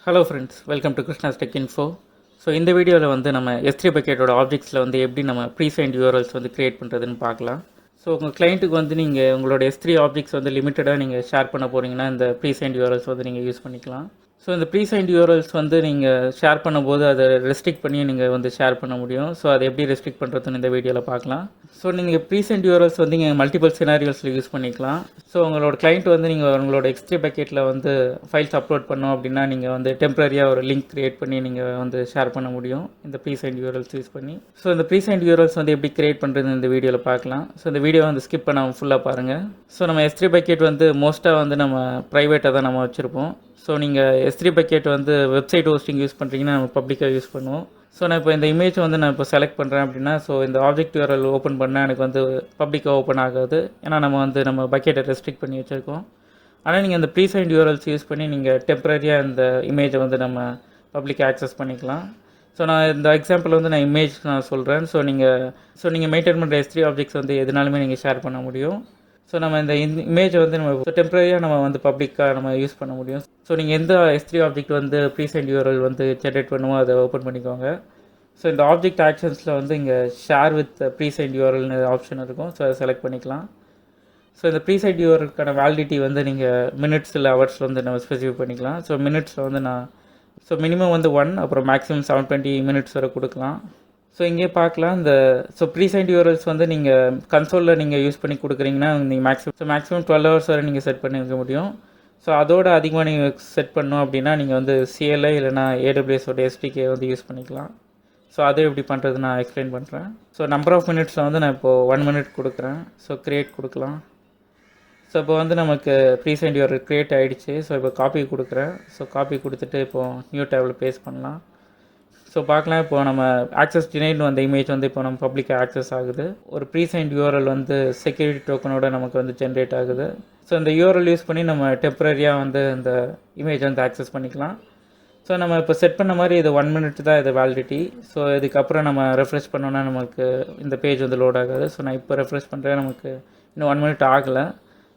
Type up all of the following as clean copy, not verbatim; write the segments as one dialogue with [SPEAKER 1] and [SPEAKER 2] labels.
[SPEAKER 1] Hello friends, welcome to Krishna's tech info. So இந்த வீடியோவில் வந்து நம்ம S3 பக்கெட்டோட ஆப்ஜெக்ட்ஸில் வந்து எப்படி நம்ம ப்ரீசைன்ட் URLs வந்து க்ரியேட் பண்ணுறதுன்னு பார்க்கலாம். ஸோ உங்கள் கிளைண்ட்டுக்கு வந்து நீங்கள் உங்களோட S3 ஆப்ஜெக்ட்ஸ் வந்து லிமிட்டடாக நீங்கள் ஷேர் பண்ண போகிறீங்கன்னா இந்த ப்ரீசைன்ட் URLs வந்து நீங்கள் யூஸ் பண்ணிக்கலாம். ஸோ இந்த ப்ரீசைன்ட் URLs வந்து நீங்கள் ஷேர் பண்ணும்போது அதை ரெஸ்ட்ரிக்ட் பண்ணி நீங்கள் வந்து ஷேர் பண்ண முடியும். ஸோ அதை எப்படி ரெஸ்ட்ரிக்ட் பண்ணுறதுன்னு இந்த வீடியோவில் பார்க்கலாம். ஸோ நீங்கள் ப்ரீசென்ட் URLs வந்து நீங்கள் மல்டிபிள் சினாரியோஸில் யூஸ் பண்ணிக்கலாம். ஸோ உங்களோட கிளைண்ட் வந்து நீங்கள் உங்களோட S3 பக்கெட்டில் வந்து ஃபைல்ஸ் அப்லோட் பண்ணோம் அப்படின்னா நீங்கள் வந்து டெம்பரரியாக ஒரு லிங்க் க்ரியேட் பண்ணி நீங்கள் வந்து ஷேர் பண்ண முடியும் இந்த ப்ரீசென்ட் URLs யூஸ் பண்ணி. ஸோ இந்த ப்ரீசென்ட் URLs வந்து எப்படி க்ரியேட் பண்ணுறது இந்த வீடியோவில் பார்க்கலாம். ஸோ இந்த வீடியோ வந்து ஸ்கிப் பண்ணாமல் ஃபுல்லாக பாருங்கள். ஸோ நம்ம S3 பக்கெட் வந்து மோஸ்ட்டாக வந்து நம்ம ப்ரைவேட்டாக தான் நம்ம வச்சுருப்போம். ஸோ நீங்கள் S3 பக்கெட் வந்து வெப்சைட் ஹோஸ்டிங் யூஸ் பண்ணுறீங்கன்னா நம்ம பப்ளிக்காக யூஸ் பண்ணுவோம். ஸோ நான் இப்போ இந்த இமேஜ் வந்து நான் இப்போ செலக்ட் பண்ணுறேன் அப்படின்னா ஸோ இந்த ஆப்ஜெக்ட் URL ஓப்பன் பண்ணால் எனக்கு வந்து பப்ளிக்காக ஓப்பன் ஆகாது. ஏன்னா நம்ம பக்கெட்டை ரெஸ்ட்ரிக்ட் பண்ணி வச்சுருக்கோம். ஆனால் நீங்கள் அந்த ப்ரீசைன்ட் URLs யூஸ் பண்ணி நீங்கள் டெம்பரரியாக இந்த இமேஜை வந்து நம்ம பப்ளிக் ஆக்சஸ் பண்ணிக்கலாம். ஸோ நான் இந்த எக்ஸாம்பிள் வந்து நான் இமேஜ் நான் சொல்கிறேன். ஸோ நீங்கள் மெயின்டைன் பண்ணுற S3 ஆப்ஜெக்ட்ஸ் வந்து எதுனாலுமே நீங்கள் ஷேர் பண்ண முடியும். ஸோ நம்ம இந்த இமேஜை வந்து நம்ம டெம்பரரியாக நம்ம வந்து பப்ளிக்காக நம்ம யூஸ் பண்ண முடியும். ஸோ நீங்கள் எந்த S3 ஆப்ஜெக்ட் வந்து ப்ரீசென்ட் URL வந்து ஜென்ரேட் பண்ணுமோ அதை ஓப்பன் பண்ணிக்கோங்க. ஸோ இந்த ஆப்ஜெக்ட் ஆக்ஷன்ஸில் வந்து இங்கே ஷேர் வித் ப்ரீசென்ட் URLனு ஆப்ஷன் இருக்கும். ஸோ அதை செலக்ட் பண்ணிக்கலாம். ஸோ இந்த ப்ரீசென்ட் URLக்கான வேலிடிட்டி வந்து நீங்கள் மினிட்ஸ் இல்லை ஹவர்ஸில் வந்து நம்ம ஸ்பெசிஃபை பண்ணிக்கலாம். ஸோ மினிட்ஸில் வந்து மினிமம் வந்து 1 அப்புறம் மேக்ஸிமம் 720 மினிட்ஸ் வரை கொடுக்கலாம். ஸோ இங்கே பார்க்கலாம் இந்த ப்ரீசென்ட் URLs வந்து நீங்கள் கன்சோலில் நீங்கள் யூஸ் பண்ணி கொடுக்குறீங்கன்னா நீங்கள் மேக்ஸிமம் 12 ஹவர்ஸ் வரை நீங்கள் செட் பண்ணி வைக்க முடியும். ஸோ அதோட அதிகமாக நீங்கள் செட் பண்ணோம் அப்படின்னா நீங்கள் வந்து CLI இல்லைனா AWSோட SDK வந்து யூஸ் பண்ணிக்கலாம். ஸோ அதை எப்படி பண்ணுறது நான் எக்ஸ்பிளைன் பண்ணுறேன். ஸோ நம்பர் ஆஃப் மினிட்ஸில் வந்து நான் இப்போது 1 மினிட் கொடுக்குறேன். ஸோ க்ரியேட் கொடுக்கலாம். ஸோ இப்போ வந்து நமக்கு ப்ரீசென்ட் URL க்ரியேட் ஆகிடுச்சு. ஸோ இப்போ காப்பி கொடுக்குறேன். ஸோ காப்பி கொடுத்துட்டு இப்போது நியூ டேபில் பேஸ்ட் பண்ணலாம். ஸோ பார்க்கலாம், இப்போது நம்ம ஆக்சஸ் டினைட் அந்த இமேஜ் வந்து இப்போ நம்ம பப்ளிக்காக ஆக்சஸ் ஆகுது. ஒரு ப்ரீசென்ட் URL வந்து செக்யூரிட்டி டோக்கனோட நமக்கு வந்து ஜென்ரேட் ஆகுது. ஸோ இந்த URL யூஸ் பண்ணி நம்ம டெம்பரரியாக வந்து இந்த இமேஜ் வந்து ஆக்சஸ் பண்ணிக்கலாம். ஸோ நம்ம இப்போ செட் பண்ண மாதிரி இது 1 மினிட் தான் இது வேலிடிட்டி. ஸோ இதுக்கப்புறம் நம்ம ரெஃப்ரெஷ் பண்ணோன்னா நமக்கு இந்த பேஜ் வந்து லோட் ஆகாது. ஸோ நான் இப்போ ரெஃப்ரெஷ் பண்ணுறேன், நமக்கு இன்னும் 1 மினிட் ஆகலை.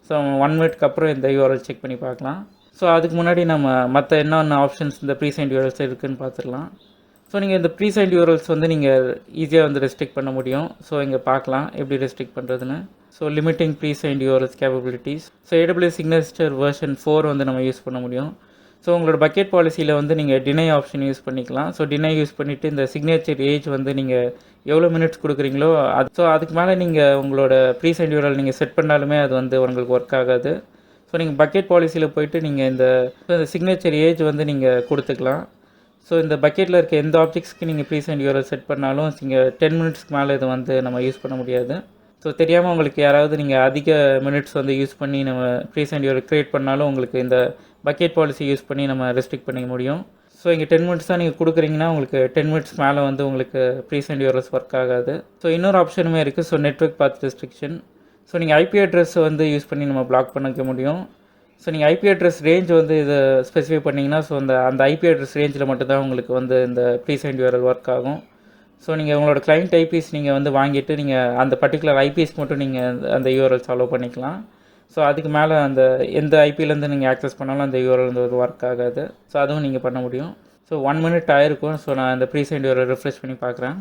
[SPEAKER 1] ஸோ 1 மினிட்க்கு அப்புறம் இந்த URL செக் பண்ணி பார்க்கலாம். ஸோ அதுக்கு முன்னாடி நம்ம மற்ற என்னென்ன ஆப்ஷன்ஸ் இந்த ப்ரீசென்ட் URLs இருக்குதுன்னு பார்த்துடலாம். ஸோ நீங்கள் இந்த ப்ரீசென்ட் URLs வந்து நீங்கள் ஈஸியாக வந்து ரெஸ்ட்ரிக்ட் பண்ண முடியும். ஸோ இங்கே பார்க்கலாம் எப்படி ரெஸ்ட்ரிக்ட் பண்ணுறதுன்னு. So limiting presigned URLs capabilities. So AWS signature version 4 வந்து நம்ம யூஸ் பண்ண முடியும். ஸோ உங்களோட பக்கெட் பாலிசியில் வந்து நீங்கள் டினை ஆப்ஷன் யூஸ் பண்ணிக்கலாம். ஸோ டினை யூஸ் பண்ணிவிட்டு இந்த சிக்னேச்சர் ஏஜ் வந்து நீங்கள் எவ்வளோ மினிட்ஸ் கொடுக்குறீங்களோ அதுக்கு மேலே நீங்கள் உங்களோட ப்ரீசென்ட் URL நீங்கள் செட் பண்ணாலுமே அது வந்து உங்களுக்கு ஒர்க் ஆகாது. ஸோ நீங்கள் பக்கெட் பாலிசியில் போய்ட்டு நீங்கள் இந்த சிக்னேச்சர் ஏஜ் வந்து நீங்கள் கொடுத்துக்கலாம். ஸோ இந்த பக்கெட்டில் இருக்க எந்த ஆப்ஜெக்ட்ஸ்க்கு நீங்கள் ப்ரீசென்ட் URL செட் பண்ணாலும் நீங்கள் 10 மினிட்ஸ்க்கு மேலே இது வந்து நம்ம யூஸ் பண்ண முடியாது. ஸோ தெரியாமல் உங்களுக்கு யாராவது நீங்கள் அதிக மினிட்ஸ் வந்து யூஸ் பண்ணி நம்ம ப்ரீசென்ட் URL க்ரியேட் பண்ணாலும் உங்களுக்கு இந்த பக்கெட் பாலிசி யூஸ் பண்ணி நம்ம ரெஸ்ட்ரிக்ட் பண்ணிக்க முடியும். ஸோ இங்கே 10 மினிட்ஸ் தான் நீங்கள் கொடுக்குறீங்கன்னா உங்களுக்கு 10 மினிட்ஸ் மேலே வந்து உங்களுக்கு ப்ரீசென்ட் URLs ஒர்க் ஆகாது. ஸோ இன்னொரு ஆப்ஷனுமே இருக்குது. ஸோ நெட்வொர்க் பாத் ரெஸ்ட்ரிக்ஷன். ஸோ நீங்கள் IP அட்ரஸ் வந்து யூஸ் பண்ணி நம்ம பிளாக் பண்ணிக்க முடியும். ஸோ நீங்கள் IP அட்ரஸ் ரேஞ்ச் வந்து இதை ஸ்பெசிஃபை பண்ணிங்கன்னா ஸோ அந்த IP அட்ரஸ் ரேஞ்சில் மட்டும்தான் உங்களுக்கு வந்து இந்த ப்ரீசென்ட் URL ஒர்க் ஆகும். ஸோ நீங்கள் உங்களோட கிளைண்ட் IPs நீங்கள் வந்து வாங்கிட்டு நீங்கள் அந்த பர்டிகுலர் IPs மட்டும் நீங்கள் அந்த URLs அலோவ் பண்ணிக்கலாம். ஸோ அதுக்கு மேலே அந்த எந்த IPலேருந்து நீங்கள் ஆக்சஸ் பண்ணாலும் அந்த URL வந்து ஒர்க் ஆகாது. ஸோ அதுவும் நீங்கள் பண்ண முடியும். ஸோ 1 மினிட் ஆயிருக்கும். ஸோ நான் இந்த ப்ரீசென்ட் URL ரெஃப்ரெஷ் பண்ணி பார்க்குறேன்.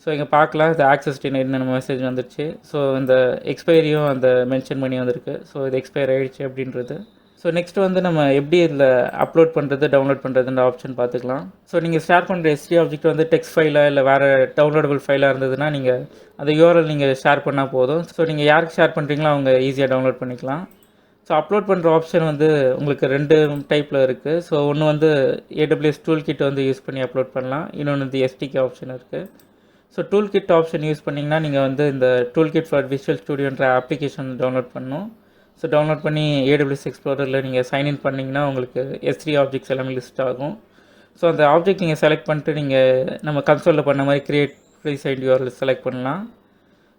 [SPEAKER 1] ஸோ இங்கே பார்க்கலாம், இந்த ஆக்சஸ் டினைட்னு நம்ம மெசேஜ் வந்துடுச்சு. ஸோ இந்த எக்ஸ்பைரியும் அந்த மென்ஷன் பண்ணி வந்திருக்கு. ஸோ இது எக்ஸ்பயர் ஆகிடுச்சு அப்படின்றது. ஸோ நெக்ஸ்ட் வந்து நம்ம எப்படி இதில் அப்லோட் பண்ணுறது டவுன்லோட் பண்ணுறதுன்ற ஆப்ஷன் பார்த்துக்கலாம். ஸோ நீங்கள் ஷேர் பண்ணுற S3 ஆப்ஜெக்ட் வந்து டெக்ஸ்ட் ஃபைலாக இல்லை வேறு டவுன்லோடபிள் ஃபைலாக இருந்ததுன்னா நீங்கள் அந்த URL நீங்கள் ஷேர் பண்ணால் போதும். ஸோ நீங்கள் யாருக்கு ஷேர் பண்ணுறீங்களோ அவங்க ஈஸியாக டவுன்லோட் பண்ணிக்கலாம். ஸோ அப்லோட் பண்ணுற ஆப்ஷன் வந்து உங்களுக்கு 2 டைப்பில் இருக்குது. ஸோ ஒன்று வந்து AWS டூல் கிட் வந்து யூஸ் பண்ணி அப்லோட் பண்ணலாம். இன்னொன்று வந்து SDK ஆப்ஷன் இருக்குது. So toolkit option use பண்ணிங்கன்னா நீங்கள் வந்து இந்த டூல் கிட் ஃபார் விஷுவல் ஸ்டுடியோன்ற அப்ளிகேஷன் டவுன்லோட் பண்ணணும். ஸோ டவுன்லோட் பண்ணி AWS எக்ஸ்ப்ளோரரில் நீங்கள் சைன்இன் பண்ணிங்கன்னா உங்களுக்கு S3 ஆப்ஜெக்ட்ஸ் எல்லாமே லிஸ்ட் ஆகும். ஸோ அந்த ஆப்ஜெக்ட் நீங்கள் செலக்ட் பண்ணிட்டு நீங்கள் நம்ம கன்சோலில் பண்ண மாதிரி க்ரியேட் ப்ரீசென்ட் URL செலக்ட் பண்ணலாம்.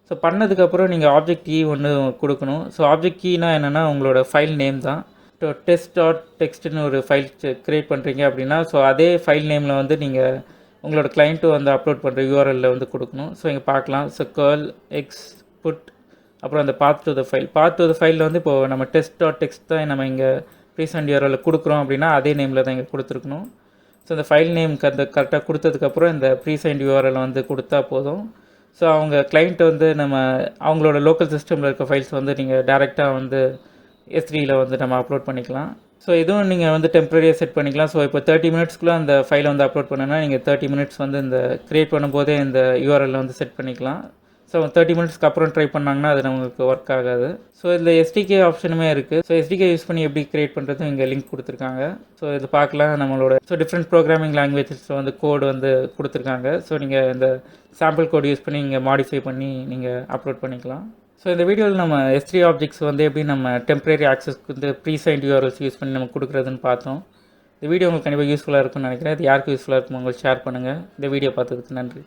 [SPEAKER 1] ஸோ பண்ணதுக்கப்புறம் நீங்கள் ஆப்ஜெக்ட் கீ ஒன்று கொடுக்கணும். ஸோ ஆப்ஜெக்ட் கீனா என்னென்னா உங்களோட ஃபைல் நேம் தான். ஸோ test.txt ஒரு ஃபைல் க்ரியேட் பண்ணுறீங்க அப்படின்னா ஸோ அதே ஃபைல் நேமில் வந்து நீங்கள் உங்களோட கிளைண்ட்டு வந்து அப்லோட் பண்ணுற URLல வந்து கொடுக்கணும். ஸோ இங்கே பார்க்கலாம். ஸோ curl x put அப்புறம் அந்த பாத் டு த ஃபைலில் வந்து இப்போது நம்ம test.txt தான் நம்ம இங்கே ப்ரீசென்ட் URL கொடுக்குறோம் அப்படின்னா அதே நேமில் தான் இங்கே கொடுத்துருக்கணும். ஸோ இந்த ஃபைல் நேமுக்கு அந்த கரெக்டாக கொடுத்ததுக்கப்புறம் இந்த ப்ரீசென்ட் URL வந்து கொடுத்தா போதும். ஸோ அவங்க கிளைண்ட் வந்து நம்ம அவங்களோட லோக்கல் சிஸ்டமில் இருக்க ஃபைல்ஸ் வந்து நீங்கள் டேரெக்டாக வந்து S3யில் வந்து நம்ம அப்லோட் பண்ணிக்கலாம். ஸோ இதுவும் நீங்கள் வந்து டெம்பரரியாக செட் பண்ணிக்கலாம். ஸோ இப்போ 30 மினிட்ஸ்க்குள்ளே அந்த ஃபைலை வந்து அப்லோட் பண்ணனா நீங்கள் 30 மினிட்ஸ் வந்து இந்த க்ரியேட் பண்ணும்போதே இந்த URL வந்து செட் பண்ணிக்கலாம். ஸோ 30 மினிட்ஸ்க்கு அப்புறம் ட்ரை பண்ணாங்கன்னா அது நமக்கு ஒர்க் ஆகாது. ஸோ இதில் SDK ஆப்ஷனுமே இருக்குது. ஸோ SDK யூஸ் பண்ணி எப்படி க்ரியேட் பண்ணுறது இங்கே லிங்க் கொடுத்துருக்காங்க. ஸோ இது பார்க்கலாம் நம்மளோட டிஃப்ரெண்ட் ப்ரோக்ராமிங் லாங்குவேஜஸில் வந்து கோடு வந்து கொடுத்துருக்காங்க. ஸோ நீங்கள் இந்த சாம்பிள் கோடு யூஸ் பண்ணி இங்கே மாடிஃபை பண்ணி நீங்கள் அப்லோட் பண்ணிக்கலாம். ஸோ இந்த வீடியோவில் நம்ம S3 ஆப்ஜெக்ட்ஸ் வந்து எப்படி நம்ம டெம்பரரி ஆக்சஸ்க்கு வந்து ப்ரீசைன்ட் URLs யூஸ் பண்ணி நம்ம கொடுக்குறதுன்னு பார்த்தோம். இந்த வீடியோ உங்களுக்கு கண்டிப்பாக யூஸ்ஃபுல்லாக இருக்கும்னு நினைக்கிறேன். இது யாருக்கு யூஸ்ஃபுல்லாக இருக்குமோ உங்களுக்கு ஷேர் பண்ணுங்கள். இந்த வீடியோ பார்த்ததுக்கு நன்றி.